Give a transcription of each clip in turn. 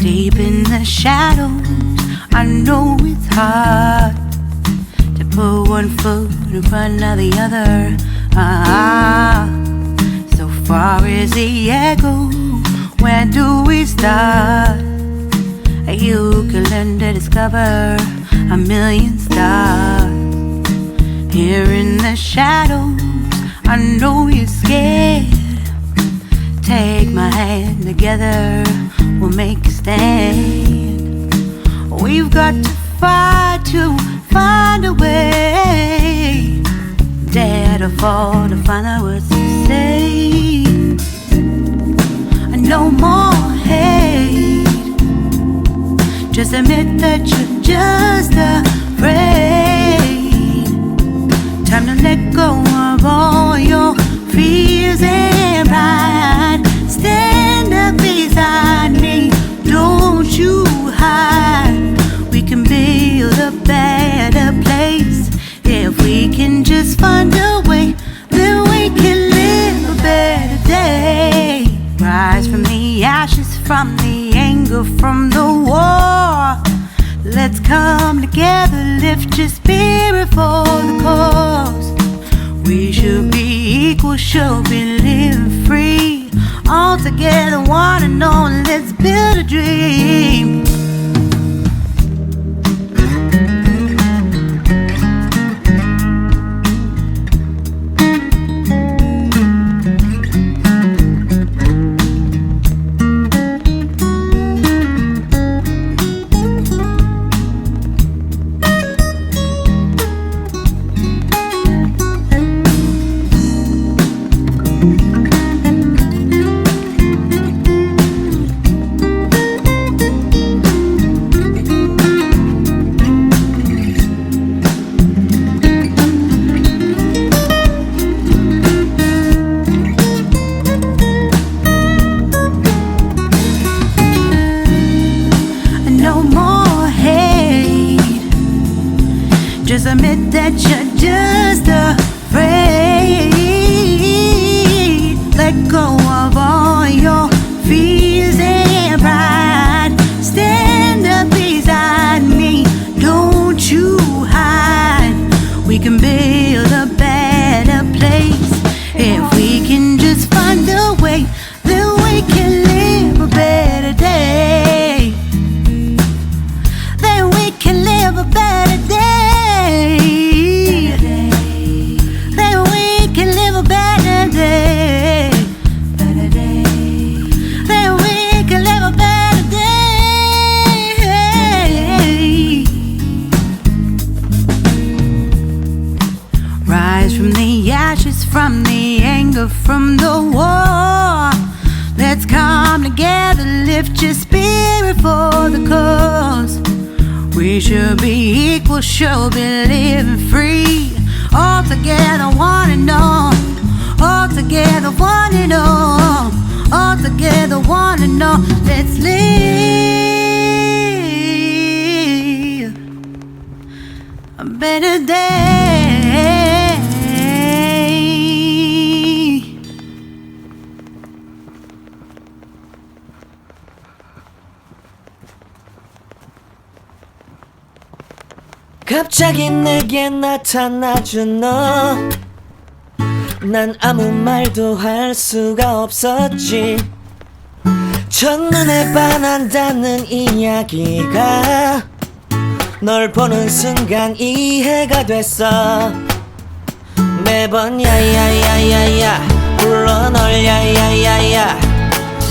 Deep in the shadows, I know it's hard to put one foot in front of the other. So far as the echo, where do we start? You can learn to discover a million stars. Here in the shadows, I know you're scared. Take my hand, together we'll make a stand. We've got to fight to find a way. Dare to fall to find out what to say. No more hate. Just admit that you're just afraid. Time to let go of all your fears and pride. Stand up beside me, don't you hide. We can build a better place. If we can just find a way, then we can live a better day. Rise from the ashes, from the anger, from the war. Let's come together, lift your spirit for the cause. We should be equal, should be living free. All together, one and all, let's build a dream. Just admit that you're just afraid. Let go of all your fears and pride. Stand up beside me, don't you hide. We can build a better place. If we can just find a way, then we can live a better day. Then we can live a better day. Then we can live a better day. Then we can live a better day. Rise from the ashes, from the anger, from the war. Let's come together, lift your spirit for the cause. We should be equal, should be living free. All together, one and all. All together, one and all. All together, one and all. Let's live a better day. 갑자기 내게 나타나준 너, 난 아무 말도 할 수가 없었지. 첫눈에 반한다는 이야기가 널 보는 순간 이해가 됐어. 매번 야야야야야 불러 널 야야야야.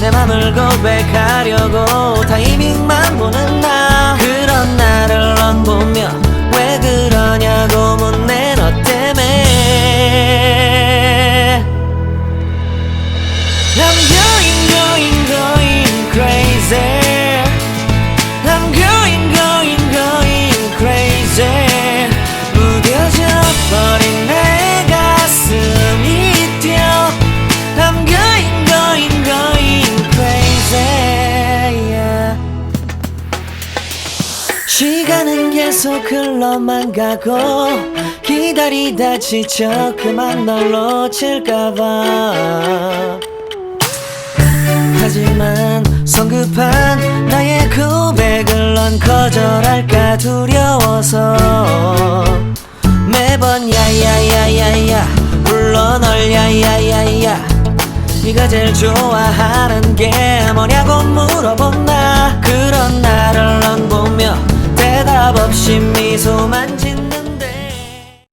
내 맘을 고백하려고 타이밍만 보는 나. 그런 나를 넌 보며 왜 그러냐고 묻네. 너 때문에 I'm going crazy. I'm going crazy. 무뎌져 버린 내 가슴이 뛰어. I'm going crazy, yeah. 시간은 계속 흘러만 가고 기다리다 지쳐 그만 널 놓칠까봐. 하지만 성급한 나의 고백을 넌 거절할까 두려워서 매번 야야야야야 불러 널 야야야야 네가 제일 좋아하는 게 뭐냐고 물어본 나 그런 나를 넌 보며 대답 없이 미소만